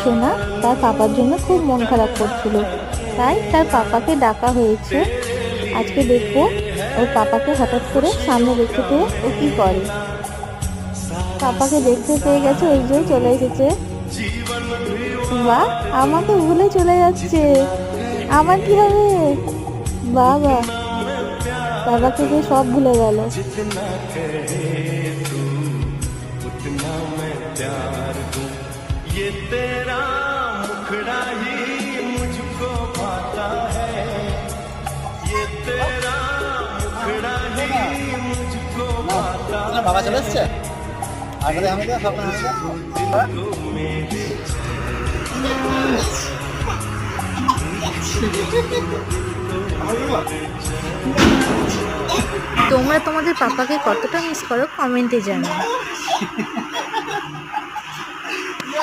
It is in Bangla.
সোনা তার পাপার জন্য খুব মন খারাপ করছিল, তাই তার পাপাকে ডাকা হয়েছে। আজকে দেখবো ওর পাপাকে হঠাৎ করে সামনে দেখতে পেয়ে ও কি করে। পাপাকে দেখতে পেয়ে গেছে, ওই যে চলে এসেছে। বাহ, আমাকে ভুলে চলে যাচ্ছে, আমার কি হবে? বাবা, বাবাকে যে সব ভুলে গেল। ये तेरा मुखड़ा ही मुझको भाता है, ये तेरा मुखड़ा ही मुझको भाता है। बाबा चले এসেছে আগে আমি তো সব তোমরা তোমাদের পাপাকে কতটা মিস করো কমেন্টে জানাও।